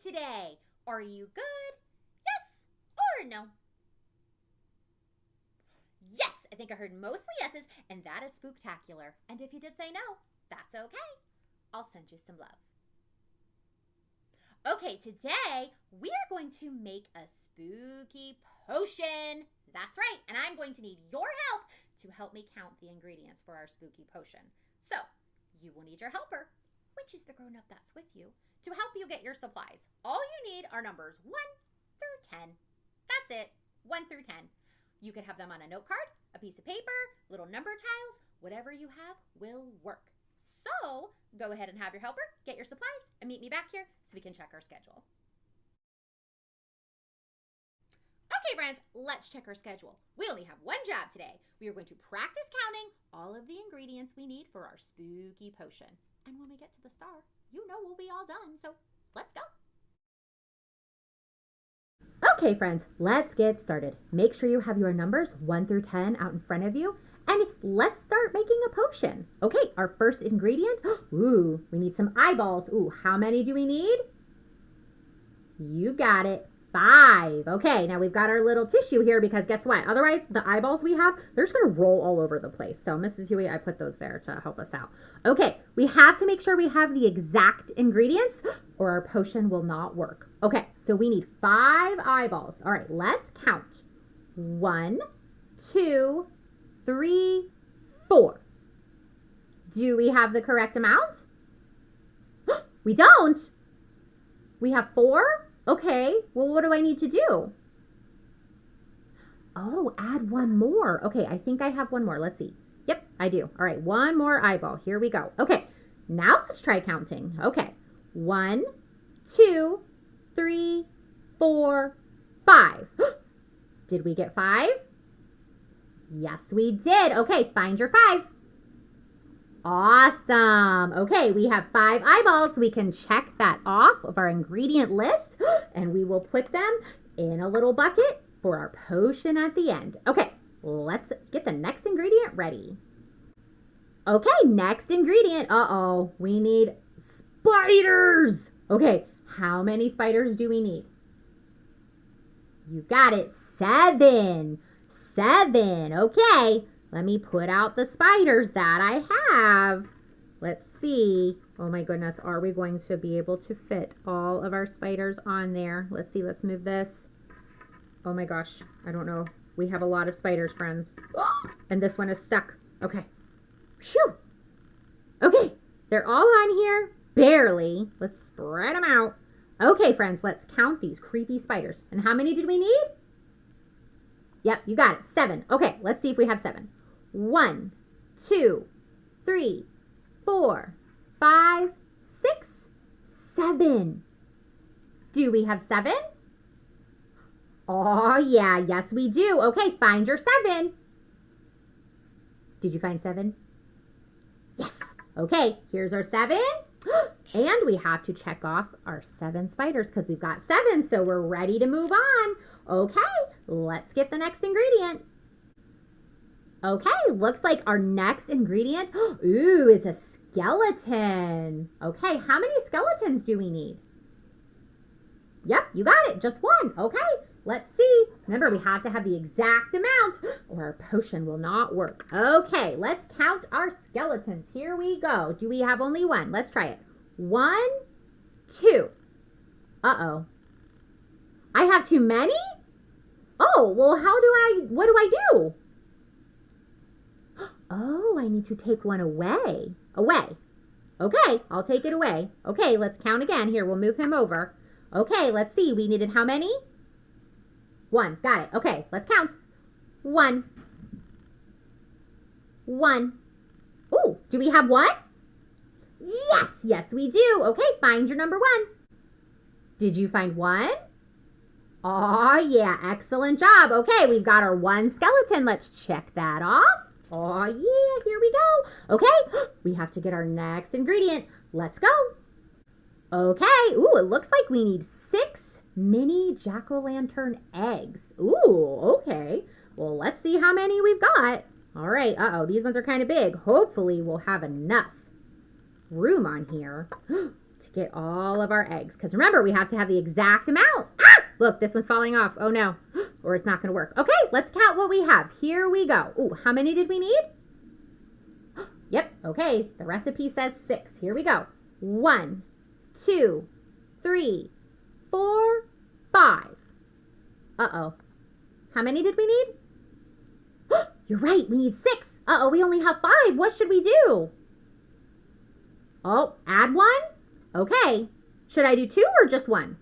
today? Are you good? Yes or no? Yes, I think I heard mostly yeses, and that is spooktacular. And if you did say no, that's okay. I'll send you some love. Okay, today we are going to make a spooky potion. That's right, and I'm going to need your help to help me count the ingredients for our spooky potion. So, you will need your helper, which is the grown-up that's with you, to help you get your supplies. All you need are numbers 1 through 10. That's it, 1 through 10. You can have them on a note card, a piece of paper, little number tiles, whatever you have will work. So, go ahead and have your helper, get your supplies, and meet me back here so we can check our schedule. Okay, friends, let's check our schedule. We only have one job today. We are going to practice counting all of the ingredients we need for our spooky potion. And when we get to the star, you know we'll be all done, so let's go. Okay, friends, let's get started. Make sure you have your numbers 1 through 10 out in front of you, and let's start making a potion. Okay, our first ingredient, ooh, we need some eyeballs. Ooh, how many do we need? You got it, 5. Okay, now we've got our little tissue here because guess what? Otherwise, the eyeballs we have, they're just gonna roll all over the place. So Mrs. Huey, I put those there to help us out. Okay, we have to make sure we have the exact ingredients or our potion will not work. Okay, so we need 5 eyeballs. All right, let's count. 1, 2, 3, 4. Do we have the correct amount? We don't. We have 4? Okay, well, what do I need to do? Oh, add 1 more. Okay, I think I have 1 more. Let's see. Yep, I do. All right, 1 more eyeball. Here we go. Okay, now let's try counting. Okay, 1, 2, 3, 4, 5. Did we get 5? Yes, we did. Okay, find your 5. Awesome. Okay, we have 5 eyeballs. We can check that off of our ingredient list, and we will put them in a little bucket for our potion at the end. Okay, let's get the next ingredient ready. Okay, next ingredient. Uh-oh, we need spiders. Okay, how many spiders do we need? You got it, 7. 7. Okay, let me put out the spiders that I have. Let's see. Oh my goodness, are we going to be able to fit all of our spiders on there? Let's see, let's move this. Oh my gosh, I don't know. We have a lot of spiders, friends. And this one is stuck. Okay. Phew. Okay, they're all on here. Barely. Let's spread them out. Okay, friends, let's count these creepy spiders. And how many did we need? Yep, you got it. 7. Okay, let's see if we have 7. 1, 2, 3, 4, 5, 6, 7. Do we have 7? Oh, yeah, yes, we do. Okay, find your 7. Did you find 7? Yes. Okay, here's our 7. And we have to check off our 7 spiders because we've got 7, so we're ready to move on. Okay, let's get the next ingredient. Okay, looks like our next ingredient, ooh, is a skeleton. Okay, how many skeletons do we need? Yep, you got it, just 1. Okay, let's see. Remember, we have to have the exact amount or our potion will not work. Okay, let's count our skeletons. Here we go. Do we have only 1? Let's try it. 1, 2. Uh-oh. I have too many? Oh, well, what do I do? Oh, I need to take 1 away. Away. Okay, I'll take it away. Okay, let's count again. Here, we'll move him over. Okay, let's see. We needed how many? 1. Got it. Okay, let's count. 1. 1. Ooh, do we have 1? Yes, yes, we do. Okay, find your number 1. Did you find 1? Oh, yeah, excellent job. Okay, we've got our 1 skeleton. Let's check that off. Oh, yeah, here we go. Okay, we have to get our next ingredient. Let's go. Okay, ooh, it looks like we need 6 mini jack-o'-lantern eggs. Ooh, okay. Well, let's see how many we've got. All right, these ones are kind of big. Hopefully, we'll have enough room on here. to get all of our eggs. Because remember, we have to have the exact amount. Ah! Look, this one's falling off. Oh no. Or it's not going to work. Okay, let's count what we have. Here we go. Ooh, how many did we need? Yep, okay. The recipe says 6. Here we go. 1, 2, 3, 4, 5. Uh-oh. How many did we need? You're right, we need 6. Uh-oh, we only have 5. What should we do? Oh, add 1? Okay. Should I do 2 or just 1?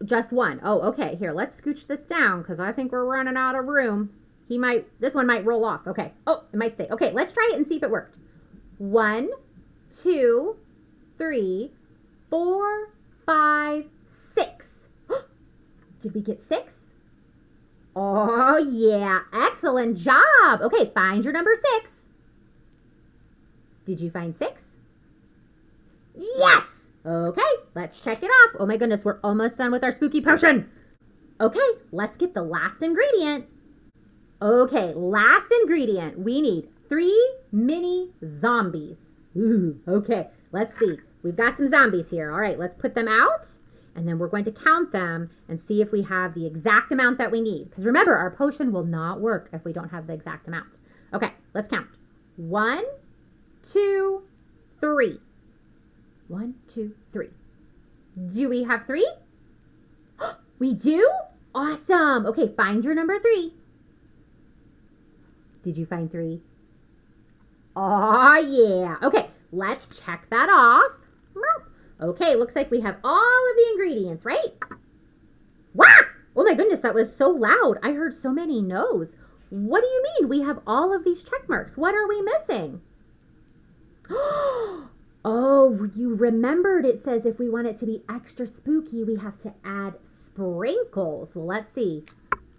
Just 1. Oh, okay. Here, let's scooch this down because I think we're running out of room. This one might roll off. Okay. Oh, it might stay. Okay, let's try it and see if it worked. 1, 2, 3, 4, 5, 6. Did we get 6? Oh, yeah. Excellent job. Okay, find your number 6. Did you find 6? Yes! Okay, let's check it off. Oh my goodness, we're almost done with our spooky potion. Okay, let's get the last ingredient. Okay, last ingredient. We need 3 mini zombies. Ooh, okay, let's see. We've got some zombies here. All right, let's put them out. And then we're going to count them and see if we have the exact amount that we need. Because remember, our potion will not work if we don't have the exact amount. Okay, let's count. 1, 2, 3. 1, 2, 3. Do we have 3? We do? Awesome. Okay, find your number 3. Did you find 3? Oh, yeah. Okay, let's check that off. Okay, looks like we have all of the ingredients, right? Wow! Oh my goodness, that was so loud. I heard so many no's. What do you mean we have all of these check marks? What are we missing? Oh, you remembered it says if we want it to be extra spooky, we have to add sprinkles. Well, let's see.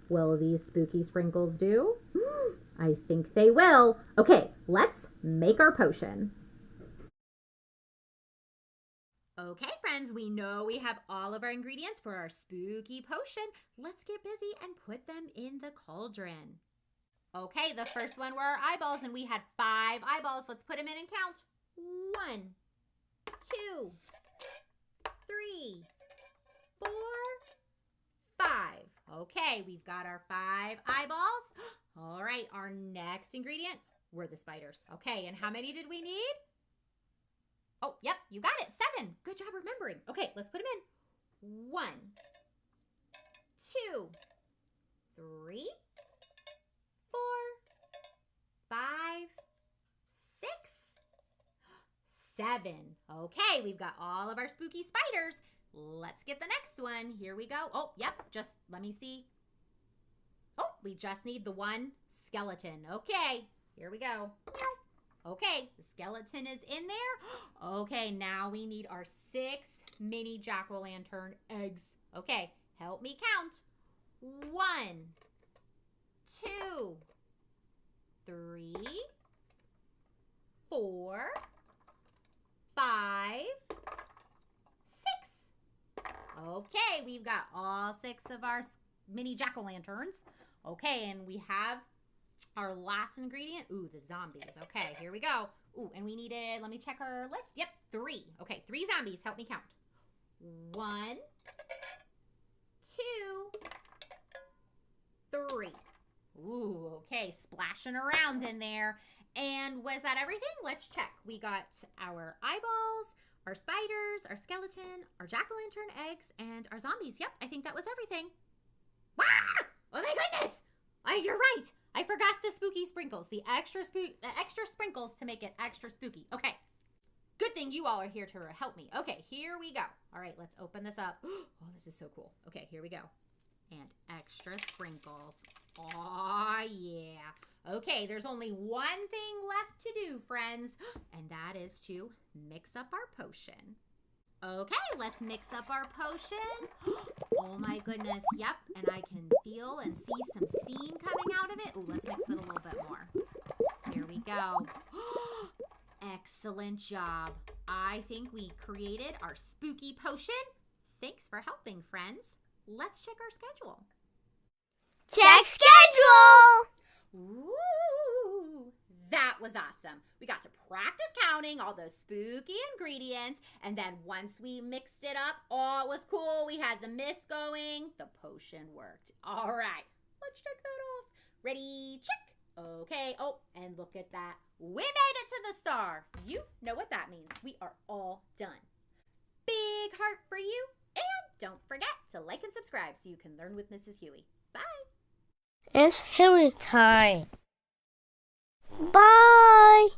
Will these spooky sprinkles do? I think they will. Okay, let's make our potion. Okay, friends, we know we have all of our ingredients for our spooky potion. Let's get busy and put them in the cauldron. Okay, the first one were our eyeballs, and we had 5 eyeballs. Let's put them in and count. 1, 2, 3, 4, 5. Okay, we've got our 5 eyeballs. All right, our next ingredient were the spiders. Okay, and how many did we need? Oh, yep, you got it. 7. Good job remembering. Okay, let's put them in. 1, 2, 3, 4, 5, 6, 7. Okay, we've got all of our spooky spiders. Let's get the next one. Here we go. Oh, yep, just let me see. Oh, we just need the 1 skeleton. Okay, here we go. Okay, the skeleton is in there. Okay, now we need our 6 mini jack-o'-lantern eggs. Okay, help me count. 1, 2, 3, 4, 5, 6. Okay, we've got all 6 of our mini jack-o'-lanterns. Okay, and we have our last ingredient. Ooh, the zombies. Okay, here we go. Ooh, and we needed, let me check our list. Yep, 3. Okay, 3 zombies. Help me count. 1, 2, 3. Ooh, okay, splashing around in there. And was that everything? Let's check. We got our eyeballs, our spiders, our skeleton, our jack-o'-lantern eggs, and our zombies. Yep, I think that was everything. Ah! Oh my goodness! You're right. I forgot the spooky sprinkles, the extra sprinkles to make it extra spooky. Okay. Good thing you all are here to help me. Okay, here we go. All right, let's open this up. Oh, this is so cool. Okay, here we go. And extra sprinkles. Oh, yeah. Okay, there's only one thing left to do, friends, and that is to mix up our potion. Okay, let's mix up our potion. Oh my goodness, yep, and I can feel and see some steam coming out of it. Ooh, let's mix it a little bit more. Here we go. Excellent job. I think we created our spooky potion. Thanks for helping, friends. Let's check our schedule. Check schedule! Ooh, That was awesome. We got to practice counting all those spooky ingredients, and then once we mixed it up, oh, it was cool. We had the mist going. The potion worked. All right, let's check that off. Ready? Check. Okay. Oh, and look at that. We made it to the star. You know what that means. We are all done. Big heart for you. And don't forget to like and subscribe so you can learn with Mrs. Huey. Bye. It's Huey time. Bye.